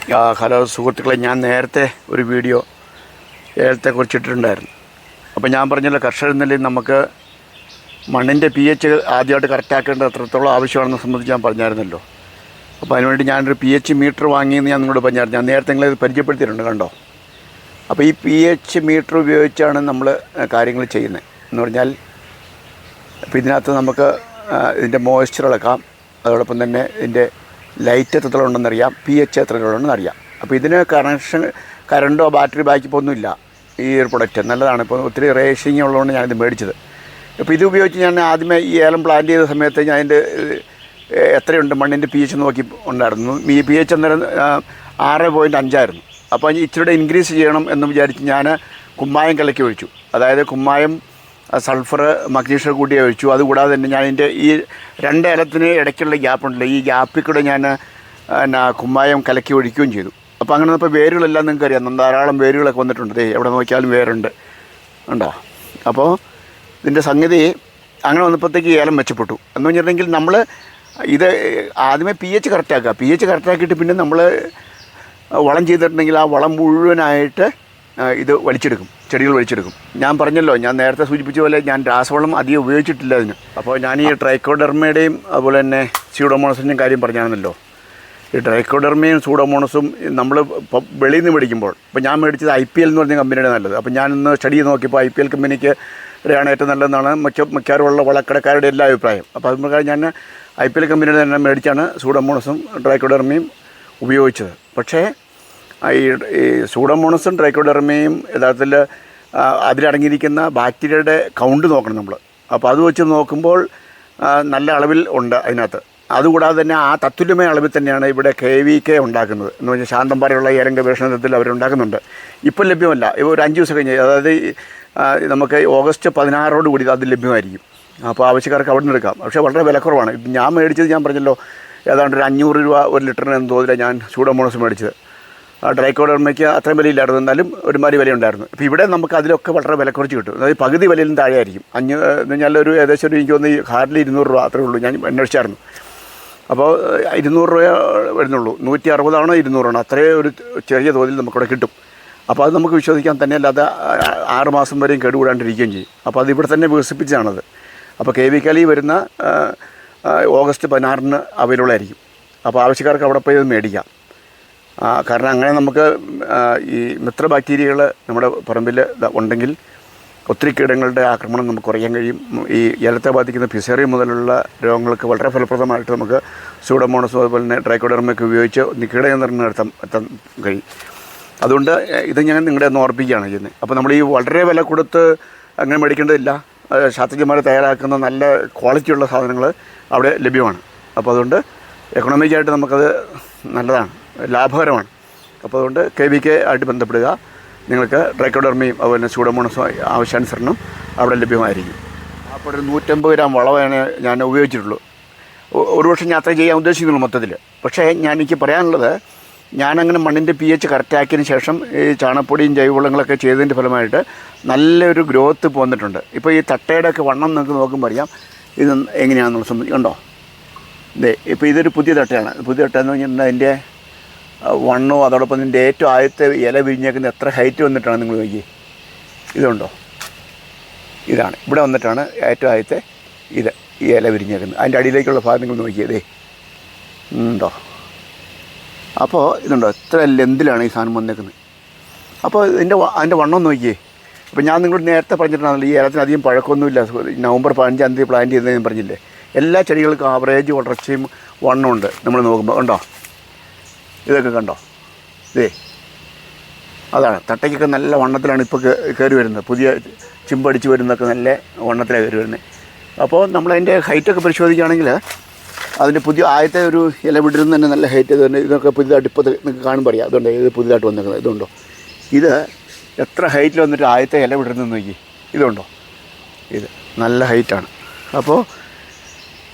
Hello സുഹൃത്തുക്കളെ, ഞാൻ നേരത്തെ ഒരു വീഡിയോ ഏലത്തെക്കുറിച്ച് ഇട്ടിട്ടുണ്ടായിരുന്നു. അപ്പോൾ ഞാൻ പറഞ്ഞല്ലോ, കർഷകർ എന്ന നിലയിൽ നമുക്ക് മണ്ണിൻ്റെ pH ആദ്യമായിട്ട് കറക്റ്റാക്കേണ്ടത് എത്രത്തോളം ആവശ്യമാണെന്ന് സംബന്ധിച്ച് ഞാൻ പറഞ്ഞായിരുന്നല്ലോ. അപ്പോൾ അതിനുവേണ്ടി ഞാനൊരു pH മീറ്റർ വാങ്ങിയെന്ന് ഞാൻ നിങ്ങളോട് പറഞ്ഞായിരുന്നു. ഞാൻ നേരത്തെ നിങ്ങളത് പരിചയപ്പെടുത്തിയിട്ടുണ്ട്, കണ്ടോ. അപ്പോൾ ഈ pH മീറ്റർ ഉപയോഗിച്ചാണ് നമ്മൾ കാര്യങ്ങൾ ചെയ്യുന്നത്. എന്ന് പറഞ്ഞാൽ ഇപ്പോൾ ഇതിനകത്ത് നമുക്ക് ഇതിൻ്റെ മോയ്സ്ചർ അളക്കാം, അതോടൊപ്പം തന്നെ ഇതിൻ്റെ ലൈറ്റ് എത്രത്തോളം ഉണ്ടെന്നറിയാം, pH എത്രത്തോളം ഉണ്ടെന്ന് അറിയാം. അപ്പോൾ ഇതിന് കറണ്ടോ ബാറ്ററി ബാക്കപ്പ് ഒന്നുമില്ല. ഈ ഒരു പ്രൊഡക്റ്റ് നല്ലതാണ്. ഇപ്പോൾ ഒത്തിരി റേഷിങ് ഉള്ളതുകൊണ്ട് ഞാനിത് മേടിച്ചത്. അപ്പോൾ ഇത് ഉപയോഗിച്ച് ഞാൻ ആദ്യമേ ഈ ഏലം പ്ലാന്റ് ചെയ്ത സമയത്ത് ഞാൻ അതിൻ്റെ എത്രയുണ്ട് മണ്ണിൻ്റെ pH നോക്കി ഉണ്ടായിരുന്നു. ഈ pH അന്നേരം 6.5 അപ്പോൾ ഇച്ചിരിയുടെ ഇൻക്രീസ് ചെയ്യണം എന്ന് വിചാരിച്ച് ഞാൻ കുമ്മായം കലക്കി ഒഴിച്ചു. അതായത് കുമ്മായം, സൾഫർ, മഗ്നീഷ്യം കൂട്ടി ഒഴിച്ചു. അതുകൂടാതെ തന്നെ ഞാൻ ഇതിൻ്റെ ഈ 2 ഏലത്തിന് ഇടയ്ക്കുള്ള ഗ്യാപ്പുണ്ടല്ലോ, ഈ ഗ്യാപ്പിൽ കൂടെ ഞാൻ കുമ്മായം കലക്കി ഒഴിക്കുകയും ചെയ്തു. അപ്പോൾ അങ്ങനെ ഇപ്പോൾ വേരുകളെല്ലാം നിങ്ങൾക്ക് അറിയാം, ധാരാളം വേരുകളൊക്കെ വന്നിട്ടുണ്ട്. എവിടെ നോക്കിയാലും വേരുണ്ട്, ഉണ്ടോ. അപ്പോൾ ഇതിൻ്റെ സംഗതി അങ്ങനെ വന്നപ്പോഴത്തേക്ക് ഏലം മെച്ചപ്പെട്ടു. എന്ന് പറഞ്ഞിട്ടുണ്ടെങ്കിൽ നമ്മൾ ഇത് ആദ്യമേ pH കറക്റ്റാക്കുക. pH കറക്റ്റാക്കിയിട്ട് പിന്നെ നമ്മൾ വളം ചെയ്തിട്ടുണ്ടെങ്കിൽ ആ വളം മുഴുവനായിട്ട് ഇത് വലിച്ചെടുക്കും, ചെടികൾ വലിച്ചെടുക്കും. ഞാൻ പറഞ്ഞല്ലോ, ഞാൻ നേരത്തെ സൂചിപ്പിച്ച പോലെ ഞാൻ രാസവളം അധികം ഉപയോഗിച്ചിട്ടില്ല അതിന്. അപ്പോൾ ഞാൻ ഈ ട്രൈക്കോഡെർമയുടെയും അതുപോലെ തന്നെ സ്യൂഡോമോണസിൻ്റെയും കാര്യം പറഞ്ഞാണല്ലോ. ഈ ട്രൈക്കോഡെർമയും സൂഡോമോണസും നമ്മൾ വെളിയിൽ നിന്ന് മേടിക്കുമ്പോൾ, ഇപ്പോൾ ഞാൻ മേടിച്ചത് IPL എന്ന് പറഞ്ഞ കമ്പനിയുടെ നല്ലത്. അപ്പോൾ ഞാനിന്ന് സ്റ്റഡി ചെയ്ത് നോക്കിയപ്പോൾ IPL കമ്പനിക്ക് ആണ് ഏറ്റവും നല്ലതെന്നാണ് മിക്കവാറുമുള്ള വളക്കടക്കാരുടെ എല്ലാ അഭിപ്രായം. അപ്പോൾ അതുകൊണ്ട് ഞാൻ IPL കമ്പനിയുടെ തന്നെ മേടിച്ചാണ് സൂഡോമോണസും ട്രൈക്കോഡെർമയും ഉപയോഗിച്ചത്. പക്ഷേ ഈ സൂഡോമോണസും ട്രൈക്കോഡെർമയും യഥാർത്ഥത്തിൽ അതിലടങ്ങിയിരിക്കുന്ന ബാക്ടീരിയയുടെ കൗണ്ട് നോക്കണം നമ്മൾ. അപ്പോൾ അത് വെച്ച് നോക്കുമ്പോൾ നല്ല അളവിൽ ഉണ്ട് അതിനകത്ത്. അതുകൂടാതെ തന്നെ ആ തത്തുല്യമായ അളവിൽ തന്നെയാണ് ഇവിടെ KVK ഉണ്ടാക്കുന്നത്. എന്ന് പറഞ്ഞാൽ ശാന്തമ്പാറയുള്ള ഏലം ഗവേഷണത്തിൽ അവരുണ്ടാക്കുന്നുണ്ട്. ഇപ്പോൾ ലഭ്യമല്ല, ഇപ്പോൾ ഒരു 5 ദിവസം കഴിഞ്ഞ്, അതായത് നമുക്ക് ഓഗസ്റ്റ് 16 കൂടി അത് ലഭ്യമായിരിക്കും. അപ്പോൾ ആവശ്യക്കാർക്ക് അവിടെ നിന്ന് എടുക്കാം. പക്ഷേ വളരെ വിലക്കുറവാണ്. ഞാൻ മേടിച്ചത് ഞാൻ പറഞ്ഞല്ലോ, ഏതാണ്ട് ഒരു 500 രൂപ ഒരു ലിറ്ററിന് എന്ന് തോന്നില്ല ഞാൻ സൂഡോമോണസ് മേടിച്ചത്. ട്രൈക്കോഡെർമയ്ക്ക് അത്രയും വിലയില്ലായിരുന്നു, എന്നാലും ഒരുമാതിരി വിലയുണ്ടായിരുന്നു. ഇപ്പോൾ ഇവിടെ നമുക്ക് അതിലൊക്കെ വളരെ വില കുറച്ച് കിട്ടും. അതായത് പകുതി വിലയിലും താഴെയായിരിക്കും. എന്ന് പറഞ്ഞാൽ ഒരു ഏകദേശം എനിക്ക് തോന്നുന്നു ഹാർഡ്ലി 200 രൂപ അത്രേ ഉള്ളൂ. ഞാൻ അന്വേഷിച്ചായിരുന്നു. അപ്പോൾ 200 രൂപ വരുന്നുള്ളൂ. 160 200 അത്രയും ഒരു ചെറിയ തോതിൽ നമുക്കിവിടെ കിട്ടും. അപ്പോൾ അത് നമുക്ക് വിശ്വസിക്കാൻ തന്നെ, അല്ലാതെ 6 മാസം വരെയും കേടുകൂടാണ്ടിരിക്കുകയും ചെയ്യും. അപ്പോൾ അത് ഇവിടെ തന്നെ വികസിപ്പിച്ചാണത്. അപ്പോൾ KVK വരുന്ന ഓഗസ്റ്റ് 16 അവൈലബിൾ ആയിരിക്കും. അപ്പോൾ ആവശ്യക്കാർക്ക് അവിടെ പോയി അത് മേടിക്കാം. കാരണം അങ്ങനെ നമുക്ക് ഈ മിത്ര ബാക്ടീരിയകൾ നമ്മുടെ പറമ്പിൽ ഉണ്ടെങ്കിൽ ഒത്തിരി കീടങ്ങളുടെ ആക്രമണം നമുക്ക് കുറയാൻ കഴിയും. ഈ ഏലത്തെ ബാധിക്കുന്ന ഫിസേറിയം മുതലുള്ള രോഗങ്ങൾക്ക് വളരെ ഫലപ്രദമായിട്ട് നമുക്ക് സൂഡോമോണസും അതുപോലെ തന്നെ ട്രൈക്കോഡെർമയൊക്കെ ഉപയോഗിച്ച് കീടനിയന്ത്രണം എത്താൻ കഴിയും. അതുകൊണ്ട് ഇത് ഞാൻ നിങ്ങളെ ഒന്ന് ഓർപ്പിക്കുകയാണ് ചെയ്യുന്നത്. അപ്പോൾ നമ്മൾ ഈ വളരെ വില കൊടുത്ത് അങ്ങനെ മേടിക്കേണ്ടതില്ല. ശാസ്ത്രജ്ഞന്മാർ തയ്യാറാക്കുന്ന നല്ല ക്വാളിറ്റിയുള്ള സാധനങ്ങൾ അവിടെ ലഭ്യമാണ്. അപ്പോൾ അതുകൊണ്ട് എക്കണോമിക്കായിട്ട് നമുക്കത് നല്ലതാണ്, ലാഭകരമാണ്. അപ്പോൾ അതുകൊണ്ട് KVK ആയിട്ട് ബന്ധപ്പെടുക. നിങ്ങൾക്ക് ട്രൈക്കോഡെർമയും അതുപോലെ തന്നെ സൂഡോമോണസും ആവശ്യാനുസരണം അവിടെ ലഭ്യമായിരിക്കും. അപ്പോൾ ഒരു 150 ഗ്രാം വളമാണ് ഞാൻ ഉപയോഗിച്ചിട്ടുള്ളൂ. ഒരു വർഷം യാത്ര ചെയ്യാൻ ഉദ്ദേശിക്കുന്നുള്ളൂ മൊത്തത്തിൽ. പക്ഷേ എനിക്ക് പറയാനുള്ളത്, ഞാനങ്ങനെ മണ്ണിൻ്റെ pH കറക്റ്റാക്കിയതിന് ശേഷം ഈ ചാണകപ്പൊടിയും ജൈവവളങ്ങളൊക്കെ ചെയ്തതിൻ്റെ ഫലമായിട്ട് നല്ലൊരു ഗ്രോത്ത് പോന്നിട്ടുണ്ട്. ഇപ്പോൾ ഈ തട്ടയുടെയൊക്കെ വണ്ണം നിങ്ങൾക്ക് നോക്കുമ്പോൾ അറിയാം ഇത് എങ്ങനെയാണെന്നുള്ള സംബന്ധിച്ച്. കണ്ടോ, ഇപ്പോൾ ഇതൊരു പുതിയ തട്ടയാണ്. പുതിയ തട്ടയെന്ന് പറഞ്ഞിട്ടുണ്ടെങ്കിൽ അതിൻ്റെ വണ്ണവും അതോടൊപ്പം ഇതിൻ്റെ ഏറ്റവും ആദ്യത്തെ ഇല വിരിഞ്ഞേക്കുന്ന എത്ര ഹൈറ്റ് വന്നിട്ടാണ് നിങ്ങൾ നോക്കി. ഇതുണ്ടോ, ഇതാണ് ഇവിടെ വന്നിട്ടാണ് ഏറ്റവും ആദ്യത്തെ ഈ ഇല വിരിഞ്ഞേക്കുന്നത്. അതിൻ്റെ അടിയിലേക്കുള്ള ഭാഗം നിങ്ങൾ നോക്കിയതേ ഉണ്ടോ. അപ്പോൾ ഇതുണ്ടോ, എത്ര ലെന്തിലാണ് ഈ സാധനം വന്നേക്കുന്നത്. അപ്പോൾ അതിൻ്റെ വണ്ണം നോക്കിയേ. അപ്പോൾ ഞാൻ നിങ്ങളോട് നേരത്തെ പറഞ്ഞിട്ടാണല്ലോ, ഈ ഏലത്തിന് അധികം പഴക്കമൊന്നുമില്ല. നവംബർ 15 പ്ലാന്റ് ചെയ്തതെന്ന് പറഞ്ഞില്ലേ. എല്ലാ ചെടികൾക്കും ആവറേജ് വളർച്ചയും വണ്ണമുണ്ട്. നമ്മൾ നോക്കുമ്പോൾ ഉണ്ടോ, ഇതൊക്കെ കണ്ടോ, അതാണ് തട്ടയ്ക്കൊക്കെ നല്ല വണ്ണത്തിലാണ് ഇപ്പോൾ കയറി വരുന്നത്. പുതിയ ചിമ്പടിച്ച് വരുന്നതൊക്കെ നല്ല വണ്ണത്തിലാണ് കയറി വരുന്നത്. അപ്പോൾ നമ്മളതിൻ്റെ ഹൈറ്റൊക്കെ പരിശോധിക്കുകയാണെങ്കിൽ അതിൻ്റെ പുതിയ ആദ്യത്തെ ഒരു ഇല വിടരുന്ന തന്നെ നല്ല ഹൈറ്റ് തന്നെ. ഇതൊക്കെ പുതിയതായിട്ട് ഇപ്പോൾ നിങ്ങൾക്ക് കാണുമ്പോൾ അറിയാം. അതുകൊണ്ട് ഇത് പുതിയതായിട്ട് വന്നിരിക്കുന്നത് ഇതുണ്ടോ, ഇത് എത്ര ഹൈറ്റിൽ വന്നിട്ട് ആദ്യത്തെ ഇല വിടരുന്നെന്ന് നോക്കി. ഇതുണ്ടോ, ഇത് നല്ല ഹൈറ്റാണ്. അപ്പോൾ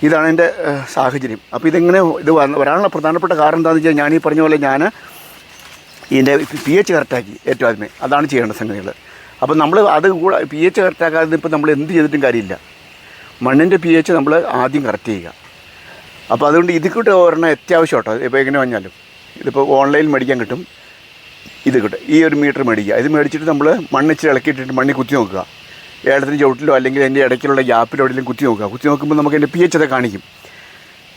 ഇതാണ് എൻ്റെ സാഹചര്യം. അപ്പോൾ ഇത് വരാനുള്ള പ്രധാനപ്പെട്ട കാരണം എന്താണെന്ന് വെച്ചാൽ, ഞാൻ ഈ പറഞ്ഞ പോലെ ഞാൻ ഇതിൻ്റെ pH കറക്റ്റാക്കി ഏറ്റവും ആദ്യമേ. അതാണ് ചെയ്യേണ്ട സംഗതികൾ. അപ്പോൾ നമ്മൾ അത് കൂടെ pH കറക്റ്റാക്കാതെ ഇപ്പോൾ നമ്മൾ എന്ത് ചെയ്തിട്ടും കാര്യമില്ല. മണ്ണിൻ്റെ pH നമ്മൾ ആദ്യം കറക്റ്റ് ചെയ്യുക. അപ്പോൾ അതുകൊണ്ട് ഇതിക്കൂട്ട് ഒരെണ്ണം അത്യാവശ്യം കേട്ടോ. ഇപ്പോൾ എങ്ങനെ പറഞ്ഞാലും ഇതിപ്പോൾ ഓൺലൈനിൽ മേടിക്കാൻ കിട്ടും. ഇത് കിട്ടും. ഈ ഒരു മീറ്റർ മേടിക്കുക. ഇത് മേടിച്ചിട്ട് നമ്മൾ മണ്ണിച്ചിരി ഇളക്കിയിട്ടിട്ട് മണ്ണിൽ കുത്തി നോക്കുക. ഏലത്തിന് ചുവട്ടിലോ അല്ലെങ്കിൽ അതിൻ്റെ ഇടയ്ക്കുള്ള ഗ്യാപ്പിലോ എവിടെയെങ്കിലും കുത്തി നോക്കുക. കുത്തി നോക്കുമ്പോൾ നമുക്ക് അതിൻ്റെ pH ഒക്കെ കാണിക്കും.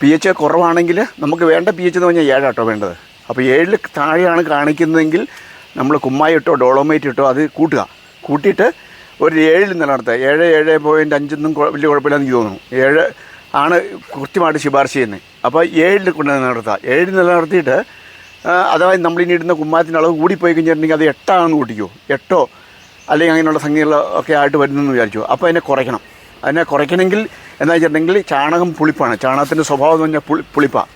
pH കുറവാണെങ്കിൽ നമുക്ക് വേണ്ട pH എന്ന് പറഞ്ഞാൽ 7 കേട്ടോ വേണ്ടത്. അപ്പോൾ 7 താഴെയാണ് കാണിക്കുന്നതെങ്കിൽ നമ്മൾ കുമ്മായി ഇട്ടോ ഡോളോമൈറ്റ് ഇട്ടോ അത് കൂട്ടിയിട്ട് ഒരു 7 നിലനിർത്തുക. 7.5 വലിയ കുഴപ്പമില്ലെന്ന് എനിക്ക് തോന്നുന്നു. 7 ആണ് കൃത്യമായിട്ട് ശുപാർശ ചെയ്യുന്നത്. അപ്പോൾ 7 കൊണ്ട് നിലനിർത്തുക. 7 നിലനിർത്തിയിട്ട് അഥവാ നമ്മളിനി ഇടുന്ന കുമ്മായത്തിൻ്റെ അളവ് കൂടിപ്പോയി കഴിഞ്ഞിട്ടുണ്ടെങ്കിൽ അത് 8 ആണെന്ന് കൂട്ടിക്കോ. 8 അല്ലെങ്കിൽ അങ്ങനെയുള്ള സംഖ്യകളൊക്കെ ആയിട്ട് വരുന്നെന്ന് വിചാരിച്ചു. അപ്പോൾ അതിനെ കുറയ്ക്കണം. അതിനെ കുറയ്ക്കണമെങ്കിൽ എന്താ വെച്ചിട്ടുണ്ടെങ്കിൽ ചാണകം പുളിപ്പാണ്. ചാണകത്തിൻ്റെ സ്വഭാവം എന്ന് പറഞ്ഞാൽ പുളിപ്പാണ്.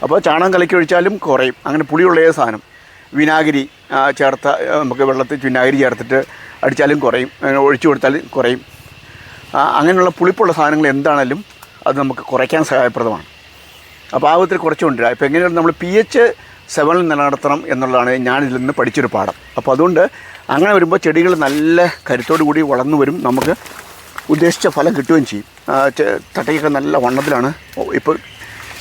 അപ്പോൾ ചാണകം കലക്കി ഒഴിച്ചാലും കുറയും. അങ്ങനെ പുളിയുള്ള ഏത് സാധനം വിനാഗിരി ചേർത്ത നമുക്ക് വെള്ളത്തിൽ വിനാഗിരി ചേർത്തിട്ട് അടിച്ചാലും കുറയും. ഒഴിച്ചു കൊടുത്താലും കുറയും. അങ്ങനെയുള്ള പുളിപ്പുള്ള സാധനങ്ങൾ എന്താണേലും അത് നമുക്ക് കുറയ്ക്കാൻ സഹായപ്രദമാണ്. അപ്പോൾ ആവശ്യത്തിൽ കുറച്ച് കൊണ്ടുവരിക. ഇപ്പോൾ എങ്ങനെയാണ് നമ്മൾ pH 7 നിലനിർത്തണം എന്നുള്ളതാണ് ഞാനിതിൽ നിന്ന് പഠിച്ചൊരു പാഠം. അപ്പോൾ അതുകൊണ്ട് അങ്ങനെ വരുമ്പോൾ ചെടികൾ നല്ല കരുത്തോടു കൂടി വളർന്നു വരും. നമുക്ക് ഉദ്ദേശിച്ച ഫലം കിട്ടുകയും ചെയ്യും. തട്ടയൊക്കെ നല്ല വണ്ണത്തിലാണ് ഇപ്പോൾ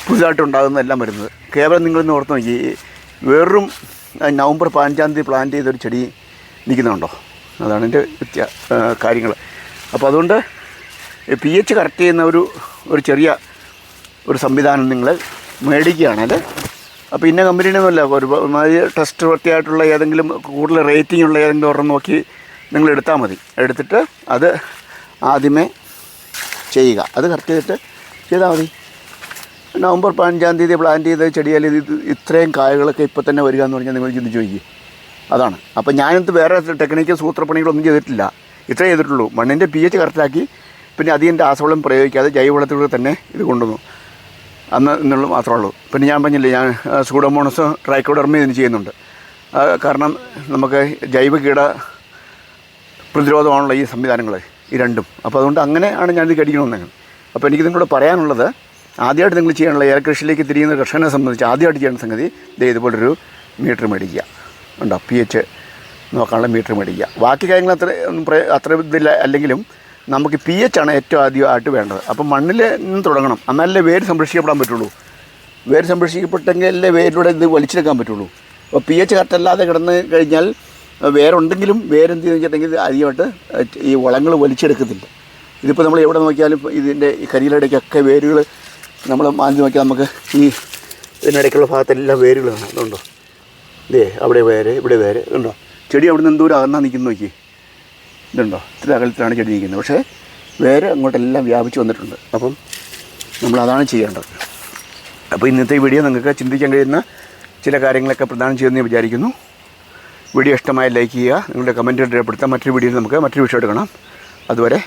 പുതുതായിട്ടുണ്ടാകുന്നതെല്ലാം വരുന്നത്. കേവലം നിങ്ങളിന്ന് ഓർത്ത് നോക്കി, വെറും നവംബർ 15-ാം തീയതി പ്ലാന്റ് ചെയ്തൊരു ചെടി നിൽക്കുന്നുണ്ടോ? അതാണ് എൻ്റെ കാര്യങ്ങൾ. അപ്പോൾ അതുകൊണ്ട് pH കറക്റ്റ് ചെയ്യുന്ന ഒരു ചെറിയ ഒരു സംവിധാനം നിങ്ങൾ മേടിക്കുകയാണെങ്കിൽ, അപ്പോൾ ഇന്ന കമ്പനിയൊന്നുമല്ല, ഒരുമാതിരി ടെസ്റ്റ് വൃത്തിയായിട്ടുള്ള ഏതെങ്കിലും കൂടുതൽ റേറ്റിംഗ് ഉള്ള ഏതെങ്കിലും ഒരെണ്ണം നോക്കി നിങ്ങൾ എടുത്താൽ മതി. എടുത്തിട്ട് അത് ആദ്യമേ ചെയ്യുക. അത് കറക്റ്റ് ചെയ്തിട്ട് ചെയ്താൽ മതി. നവംബർ 15-ാം തീയതി പ്ലാന്റ് ചെയ്ത ചെടിയാൽ ഇത് ഇത്രയും കായകളൊക്കെ ഇപ്പോൾ തന്നെ വരിക എന്ന് പറഞ്ഞാൽ നിങ്ങൾ ചിന്തിച്ച് നോക്കി. അതാണ്. അപ്പോൾ ഞാനിത് വേറെ ടെക്നിക്കൽ സൂത്രപ്പണികളൊന്നും ചെയ്തിട്ടില്ല. ഇത്രേ ചെയ്തിട്ടുള്ളൂ. മണ്ണിൻ്റെ pH കറക്റ്റാക്കി, പിന്നെ അധികം രാസവളം പ്രയോഗിക്കാതെ ജൈവവളത്തിലൂടെ തന്നെ ഇത് കൊണ്ടുവന്നു എന്നുള്ളത് മാത്രമേ ഉള്ളൂ. പിന്നെ ഞാൻ പറഞ്ഞില്ലേ, ഞാൻ സൂഡോമോണസ് ട്രൈക്കോഡർമ ഇതിന് ചെയ്യുന്നുണ്ട്. കാരണം നമുക്ക് ജൈവ കീട പ്രതിരോധമാണുള്ള ഈ സംവിധാനങ്ങൾ, ഈ രണ്ടും. അപ്പോൾ അതുകൊണ്ട് അങ്ങനെയാണ് ഞാനിത് കടിക്കണമെന്ന്. അപ്പോൾ എനിക്ക് നിങ്ങളോട് പറയാനുള്ളത്, ആദ്യമായിട്ട് നിങ്ങൾ ചെയ്യാനുള്ള ഏലകൃഷിയിലേക്ക് തിരിയുന്ന കർഷകനെ സംബന്ധിച്ച് ആദ്യമായിട്ട് ചെയ്യേണ്ട സംഗതി ഇതുപോലൊരു മീറ്റർ മേടിക്കുക. ഉണ്ടോ? pH നോക്കാനുള്ള മീറ്റർ മേടിക്കുക. ബാക്കി കാര്യങ്ങൾ അത്ര ഇതില്ല. അല്ലെങ്കിലും നമുക്ക് pH ആണ് ഏറ്റവും ആദ്യമായിട്ട് വേണ്ടത്. അപ്പം മണ്ണിൽ നിന്ന് തുടങ്ങണം. എന്നാലേ വേര് സംരക്ഷിക്കപ്പെടാൻ പറ്റുള്ളൂ. വേര് സംരക്ഷിക്കപ്പെട്ടെങ്കിലല്ലേ വേരിലൂടെ ഇത് വലിച്ചെടുക്കാൻ പറ്റുള്ളൂ. അപ്പോൾ pH കറക്റ്റല്ലാതെ കിടന്ന് കഴിഞ്ഞാൽ വേരുണ്ടെങ്കിലും വേരെന്ത് വെച്ചിട്ടുണ്ടെങ്കിൽ ആദ്യമായിട്ട് ഈ വളങ്ങൾ വലിച്ചെടുക്കത്തില്ല. ഇതിപ്പോൾ നമ്മൾ എവിടെ നോക്കിയാലും ഇതിൻ്റെ ഈ കരിയിലടയ്ക്കൊക്കെ വേരുകൾ നമ്മൾ മാന്തി നോക്കിയാൽ നമുക്ക് ഈ ഇതിനിടയ്ക്കുള്ള ഭാഗത്തെല്ലാം വേരുകൾ കാണാം. അതുണ്ടോ? അവിടെ വേര്, ഇവിടെ വേര്. ഉണ്ടോ? ചെടി അവിടെ നിന്ന് എന്തോരം അകന്നാ നിൽക്കുന്നു നോക്കി. ഇതുണ്ടോ? ഇത്ര അകലത്തിലാണ് ചെടി നിൽക്കുന്നത്. പക്ഷേ വേര് അങ്ങോട്ടെല്ലാം വ്യാപിച്ച് വന്നിട്ടുണ്ട്. അപ്പം നമ്മളതാണ് ചെയ്യേണ്ടത്. അപ്പോൾ ഇന്നത്തെ വീഡിയോ നിങ്ങൾക്ക് ചിന്തിക്കാൻ കഴിയുന്ന ചില കാര്യങ്ങളൊക്കെ പ്രദാനം ചെയ്യുമെന്ന് വിചാരിക്കുന്നു. വീഡിയോ ഇഷ്ടമായി ലൈക്ക് ചെയ്യുക, നിങ്ങളുടെ കമൻറ്റ് രേഖപ്പെടുത്താം. മറ്റൊരു വീഡിയോയിൽ നമുക്ക് മറ്റൊരു വിഷയമായിട്ട് കാണാം. അതുവരെ